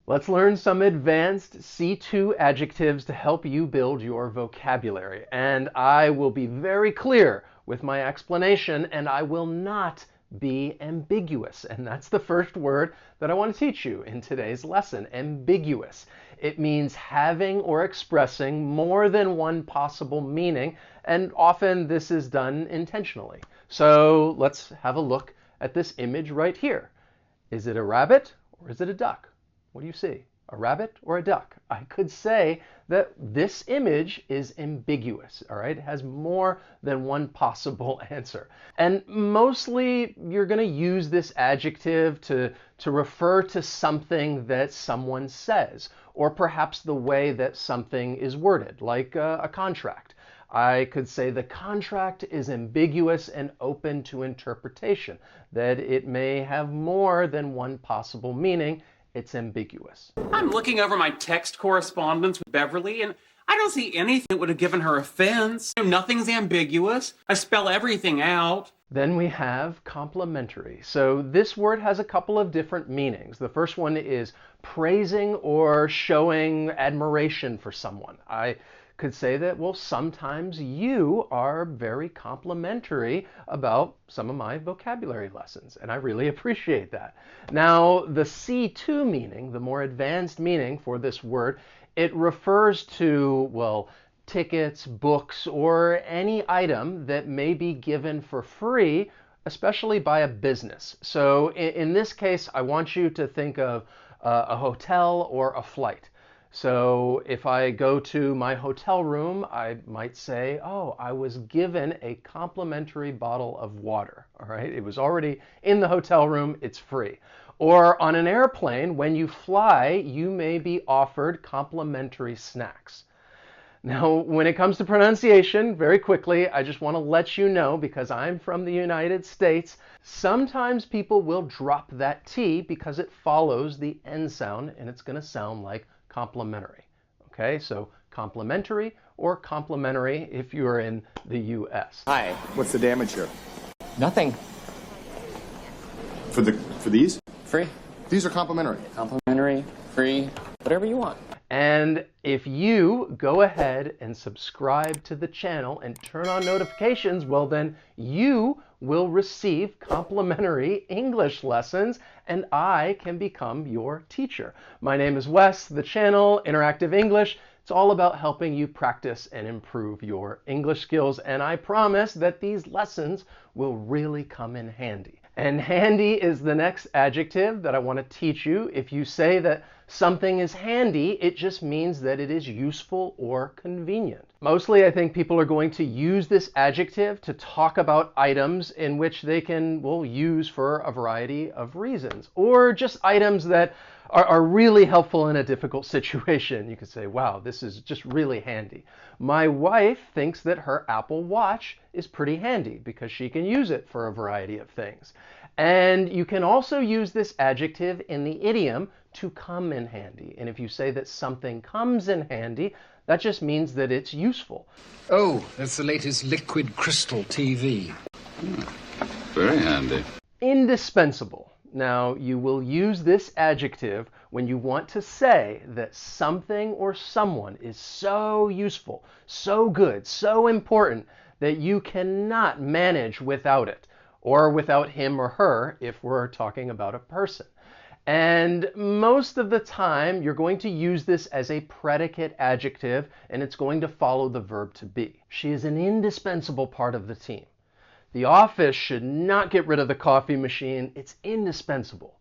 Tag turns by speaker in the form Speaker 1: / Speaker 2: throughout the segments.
Speaker 1: Let's learn some advanced C2 adjectives to help you build your vocabulary. And I will be very clear with my explanation, and I will not be ambiguous. And that's the first word that I want to teach you in today's lesson, ambiguous. It means having or expressing more than one possible meaning, and often this is done intentionally. So let's have a look at this image right here. Is it a rabbit or is it a duck? What do you see? A rabbit or a duck? I could say that this image is ambiguous, all right? It has more than one possible answer. And mostly you're going to use this adjective to refer to something that someone says, or perhaps the way that something is worded, like a contract. I could say the contract is ambiguous and open to interpretation, that it may have more than one possible meaning. It's ambiguous.
Speaker 2: I'm looking over my text correspondence with Beverly, and I don't see anything that would have given her offense. Nothing's ambiguous. I spell everything out.
Speaker 1: Then we have complimentary. So this word has a couple of different meanings. The first one is praising or showing admiration for someone. I could say that, well, sometimes you are very complimentary about some of my vocabulary lessons, and I really appreciate that. Now, the C2 meaning, the more advanced meaning for this word, it refers to, well, tickets, books, or any item that may be given for free, especially by a business. So in this case, I want you to think of a hotel or a flight. So if I go to my hotel room, I might say, oh, I was given a complimentary bottle of water. All right, it was already in the hotel room, it's free. Or on an airplane, when you fly, you may be offered complimentary snacks. Now, when it comes to pronunciation, very quickly, I just want to let you know, because I'm from the United States, sometimes people will drop that T because it follows the N sound, and it's going to sound like complimentary. Okay, so complimentary or complimentary if you're in the US.
Speaker 3: Hi.
Speaker 4: What's the damage here?
Speaker 3: Nothing.
Speaker 4: For these?
Speaker 3: Free.
Speaker 4: These are complimentary.
Speaker 3: Complimentary. Free. Whatever you want.
Speaker 1: And if you go ahead and subscribe to the channel and turn on notifications, well then you will receive complimentary English lessons and I can become your teacher. My name is Wes, the channel, Interactive English. It's all about helping you practice and improve your English skills, and I promise that these lessons will really come in handy. And handy is the next adjective that I want to teach you. If you say that something is handy, it just means that it is useful or convenient. Mostly, I think people are going to use this adjective to talk about items in which they can, well, use for a variety of reasons, or just items that are really helpful in a difficult situation. You could say, wow, this is just really handy. My wife thinks that her Apple Watch is pretty handy because she can use it for a variety of things. And you can also use this adjective in the idiom to come in handy. And if you say that something comes in handy, that just means that it's useful.
Speaker 5: Oh, that's the latest liquid crystal TV.
Speaker 6: Very handy.
Speaker 1: Indispensable. Now, you will use this adjective when you want to say that something or someone is so useful, so good, so important that you cannot manage without it, or without him or her if we're talking about a person. And most of the time, you're going to use this as a predicate adjective, and it's going to follow the verb to be. She is an indispensable part of the team. The office should not get rid of the coffee machine. It's indispensable.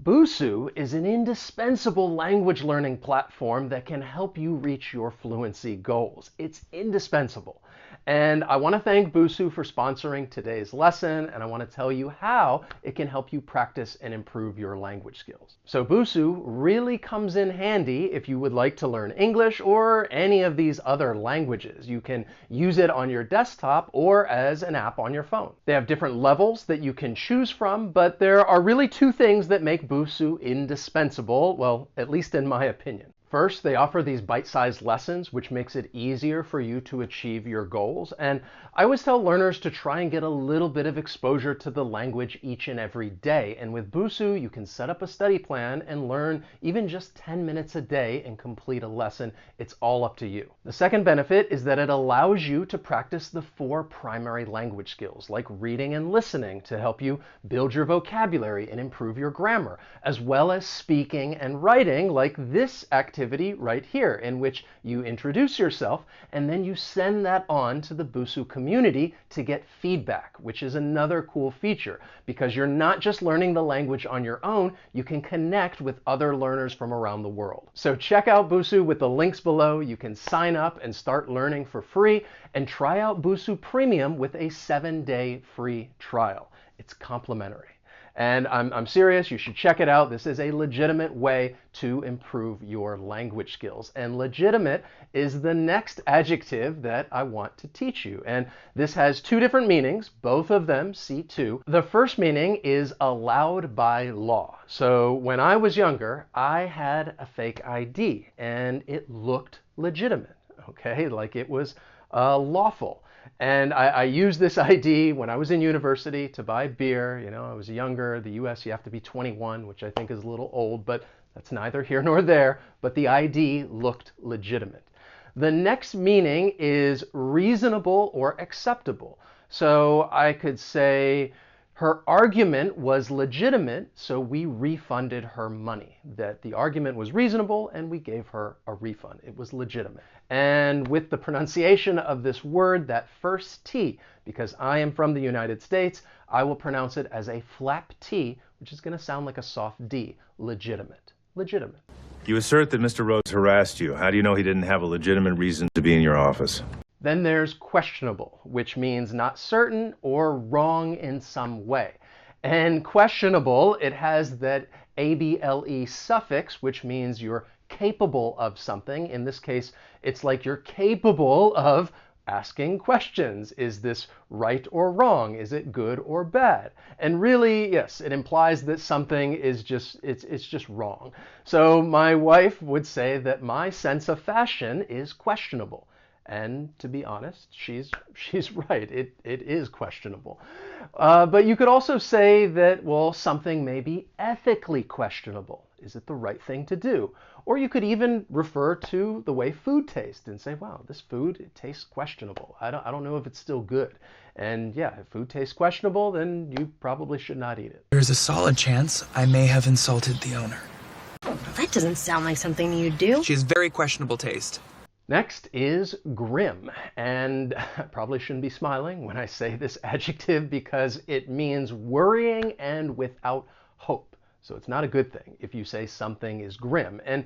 Speaker 1: Busuu is an indispensable language learning platform that can help you reach your fluency goals. It's indispensable. And I want to thank Busuu for sponsoring today's lesson, and I want to tell you how it can help you practice and improve your language skills. So Busuu really comes in handy if you would like to learn English or any of these other languages. You can use it on your desktop or as an app on your phone. They have different levels that you can choose from, but there are really two things that make Busuu indispensable, well, at least in my opinion. First, they offer these bite-sized lessons, which makes it easier for you to achieve your goals. And I always tell learners to try and get a little bit of exposure to the language each and every day. And with Busuu, you can set up a study plan and learn even just 10 minutes a day and complete a lesson. It's all up to you. The second benefit is that it allows you to practice the 4 primary language skills, like reading and listening, to help you build your vocabulary and improve your grammar, as well as speaking and writing, like this activity right here, in which you introduce yourself and then you send that on to the Busuu community to get feedback, which is another cool feature, because you're not just learning the language on your own, you can connect with other learners from around the world. So check out Busuu with the links below. You can sign up and start learning for free, and try out Busuu Premium with a 7-day free trial. It's complimentary. And I'm serious, you should check it out. This is a legitimate way to improve your language skills. And legitimate is the next adjective that I want to teach you. And this has 2 different meanings, both of them C2. The first meaning is allowed by law. So when I was younger, I had a fake ID and it looked legitimate, okay? Like it was lawful. And I used this ID when I was in university to buy beer. You know, I was younger. The US, you have to be 21, which I think is a little old, but that's neither here nor there. But the ID looked legitimate. The next meaning is reasonable or acceptable. So I could say her argument was legitimate, so we refunded her money. That the argument was reasonable and we gave her a refund. It was legitimate. And with the pronunciation of this word, that first T, because I am from the United States, I will pronounce it as a flap T, which is going to sound like a soft D. Legitimate. Legitimate.
Speaker 7: You assert that Mr. Rhodes harassed you. How do you know he didn't have a legitimate reason to be in your office?
Speaker 1: Then there's questionable, which means not certain or wrong in some way. And questionable, it has that able suffix, which means you're capable of something. In this case, it's like you're capable of asking questions. Is this right or wrong? Is it good or bad? And really, yes, it implies that something is just, it's just wrong. So my wife would say that my sense of fashion is questionable. And to be honest, she's right. It is questionable. But you could also say that, well, something may be ethically questionable. Is it the right thing to do? Or you could even refer to the way food tastes and say, wow, this food, it tastes questionable. I don't know if it's still good. And yeah, if food tastes questionable, then you probably should not eat it.
Speaker 8: There's a solid chance I may have insulted the owner.
Speaker 9: That doesn't sound like something you'd do.
Speaker 8: She has very questionable taste.
Speaker 1: Next is grim, and I probably shouldn't be smiling when I say this adjective because it means worrying and without hope. So it's not a good thing if you say something is grim. And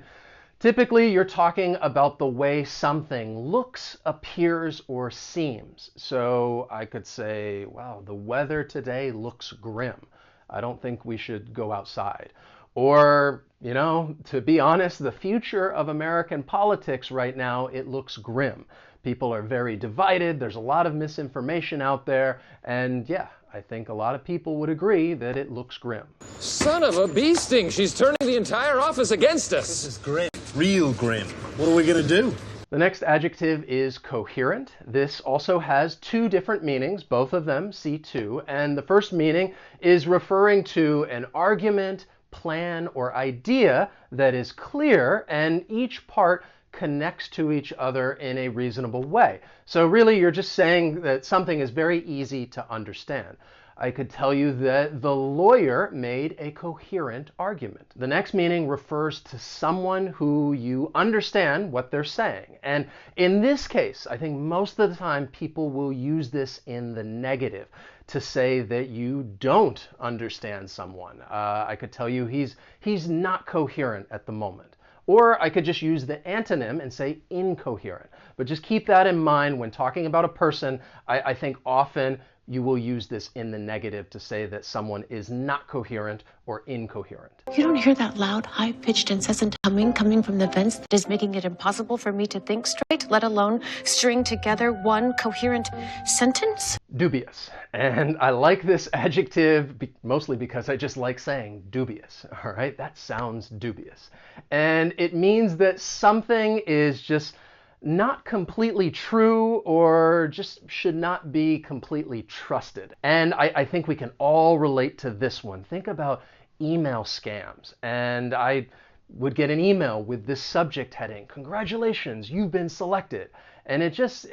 Speaker 1: typically you're talking about the way something looks, appears, or seems. So I could say, wow, the weather today looks grim. I don't think we should go outside. Or, you know, to be honest, the future of American politics right now, it looks grim. People are very divided. There's a lot of misinformation out there. And yeah, I think a lot of people would agree that it looks grim.
Speaker 10: Son of a bee sting. She's turning the entire office against us.
Speaker 11: This is grim. Real grim. What are we going to do?
Speaker 1: The next adjective is coherent. This also has 2 different meanings, both of them C2. And the first meaning is referring to an argument, plan, or idea that is clear, and each part connects to each other in a reasonable way. So really, you're just saying that something is very easy to understand. I could tell you that the lawyer made a coherent argument. The next meaning refers to someone who you understand what they're saying. And in this case, I think most of the time people will use this in the negative to say that you don't understand someone. I could tell you he's not coherent at the moment. Or I could just use the antonym and say incoherent. But just keep that in mind when talking about a person. I think often you will use this in the negative to say that someone is not coherent or incoherent.
Speaker 9: You don't hear that loud, high-pitched, incessant humming coming from the vents that is making it impossible for me to think straight, let alone string together one coherent sentence?
Speaker 1: Dubious. And I like this adjective mostly because I just like saying dubious. All right, that sounds dubious. And it means that something is just not completely true or just should not be completely trusted. And I think we can all relate to this one. Think about email scams. And I would get an email with this subject heading, "Congratulations, you've been selected." And it just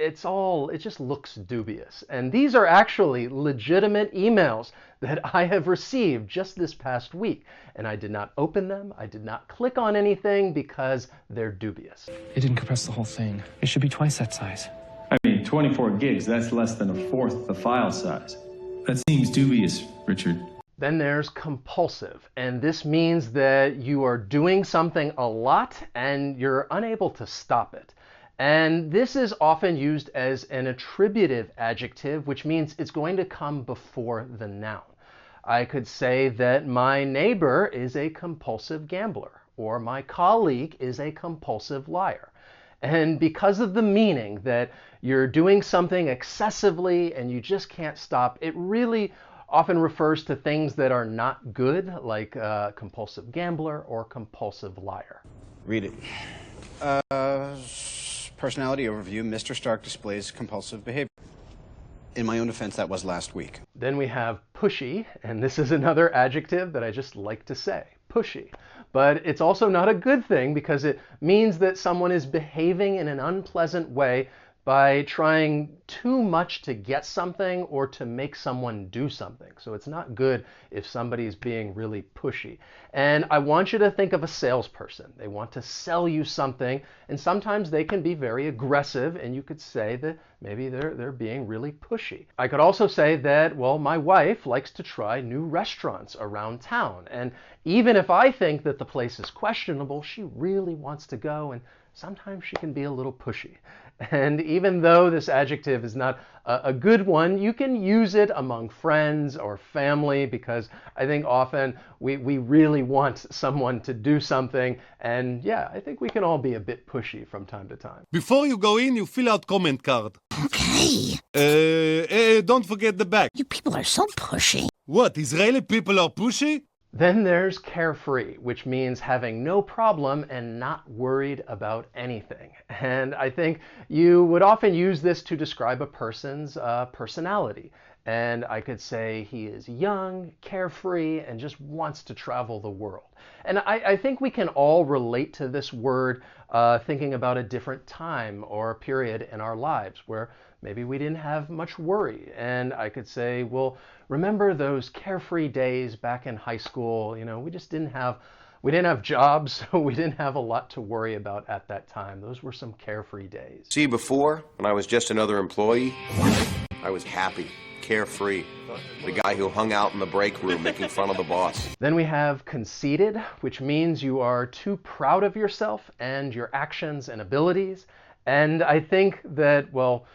Speaker 1: looks dubious. And these are actually legitimate emails that I have received just this past week. And I did not open them. I did not click on anything because they're dubious.
Speaker 8: It didn't compress the whole thing. It should be twice that size.
Speaker 12: I mean, 24 gigs, that's less than a fourth the file size. That seems dubious, Richard.
Speaker 1: Then there's compulsive, and this means that you are doing something a lot and you're unable to stop it. And this is often used as an attributive adjective, which means it's going to come before the noun. I could say that my neighbor is a compulsive gambler, or my colleague is a compulsive liar. And because of the meaning that you're doing something excessively and you just can't stop, it really often refers to things that are not good, like a compulsive gambler or compulsive liar.
Speaker 13: Read it. Personality overview. Mr. Stark displays compulsive behavior. In my own defense, that was last week.
Speaker 1: Then we have pushy, and this is another adjective that I just like to say, pushy. But it's also not a good thing because it means that someone is behaving in an unpleasant way by trying too much to get something or to make someone do something. So it's not good if somebody is being really pushy. And I want you to think of a salesperson. They want to sell you something, and sometimes they can be very aggressive, and you could say that maybe they're being really pushy. I could also say that, well, my wife likes to try new restaurants around town, and even if I think that the place is questionable, she really wants to go, and sometimes she can be a little pushy. And even though this adjective is not a good one, you can use it among friends or family because I think often we really want someone to do something. And yeah, I think we can all be a bit pushy from time to time.
Speaker 11: Before you go in, you fill out comment card.
Speaker 9: Okay.
Speaker 11: Don't forget the back.
Speaker 9: You people are so pushy.
Speaker 11: What, Israeli people are pushy?
Speaker 1: Then there's carefree, which means having no problem and not worried about anything. And I think you would often use this to describe a person's personality. And I could say he is young, carefree, and just wants to travel the world. And I think we can all relate to this word thinking about a different time or period in our lives where maybe we didn't have much worry. And I could say, well, remember those carefree days back in high school? You know, we didn't have jobs, so we didn't have a lot to worry about at that time. Those were some carefree days.
Speaker 14: See, before, when I was just another employee, I was happy, carefree. The guy who hung out in the break room making fun of the boss.
Speaker 1: Then we have conceited, which means you are too proud of yourself and your actions and abilities. And I think that, well,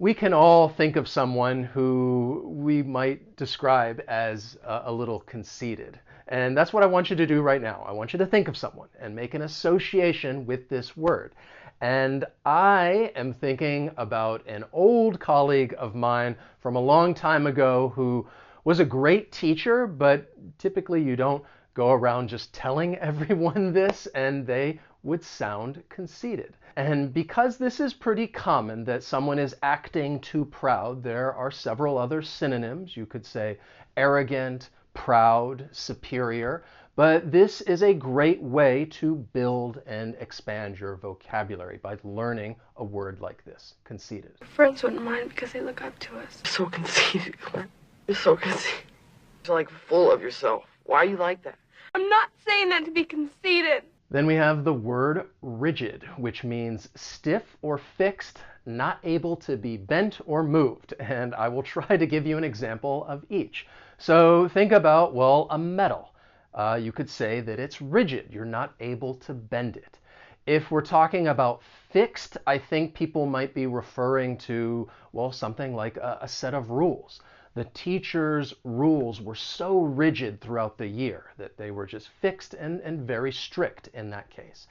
Speaker 1: we can all think of someone who we might describe as a little conceited. And that's what I want you to do right now. I want you to think of someone and make an association with this word. And I am thinking about an old colleague of mine from a long time ago who was a great teacher, but typically you don't go around just telling everyone this, and they would sound conceited. And because this is pretty common that someone is acting too proud, there are several other synonyms. You could say arrogant, proud, superior, but this is a great way to build and expand your vocabulary by learning a word like this, conceited.
Speaker 15: Friends wouldn't mind because they look up to us.
Speaker 16: You're so conceited, Clint. You're so conceited. You're like full of yourself. Why are you like that?
Speaker 15: I'm not saying that to be conceited.
Speaker 1: Then we have the word rigid, which means stiff or fixed, not able to be bent or moved. And I will try to give you an example of each. So think about, well, a metal. You could say that it's rigid. You're not able to bend it. If we're talking about fixed, I think people might be referring to, well, something like a set of rules. The teacher's rules were so rigid throughout the year that they were just fixed and very strict in that case.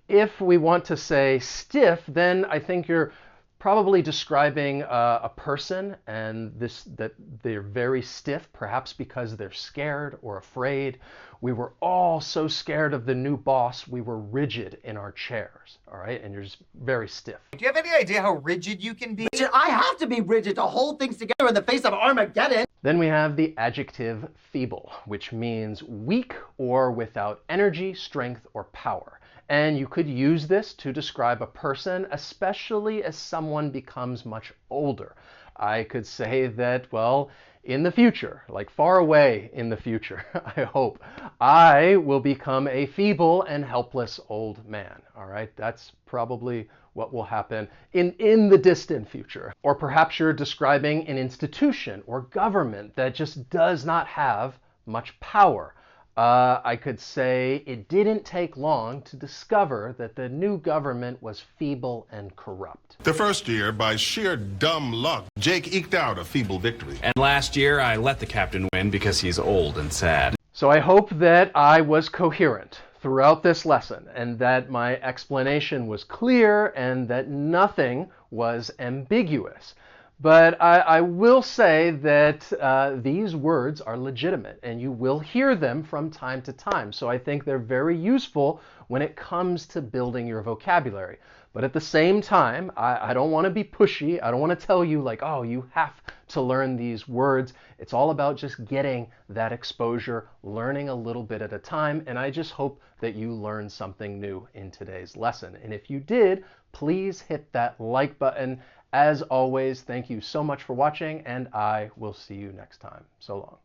Speaker 1: If we want to say stiff, then I think you're probably describing a person and that they're very stiff, perhaps because they're scared or afraid. We were all so scared of the new boss, we were rigid in our chairs, all right? And you're just very stiff.
Speaker 17: Do you have any idea how rigid you can be? Rigid? I have to be rigid to hold things together in the face of Armageddon.
Speaker 1: Then we have the adjective feeble, which means weak or without energy, strength, or power. And you could use this to describe a person, especially as someone becomes much older. I could say that, well, in the future, like far away in the future, I hope, I will become a feeble and helpless old man. All right, that's probably what will happen in the distant future. Or perhaps you're describing an institution or government that just does not have much power. I could say it didn't take long to discover that the new government was feeble and corrupt.
Speaker 18: The first year, by sheer dumb luck, Jake eked out a feeble victory.
Speaker 19: And last year, I let the captain win because he's old and sad.
Speaker 1: So I hope that I was coherent throughout this lesson and that my explanation was clear and that nothing was ambiguous. But I will say that these words are legitimate and you will hear them from time to time. So I think they're very useful when it comes to building your vocabulary. But at the same time, I don't want to be pushy. I don't want to tell you like, oh, you have to learn these words. It's all about just getting that exposure, learning a little bit at a time. And I just hope that you learned something new in today's lesson. And if you did, please hit that like button. As always, thank you so much for watching, and I will see you next time. So long.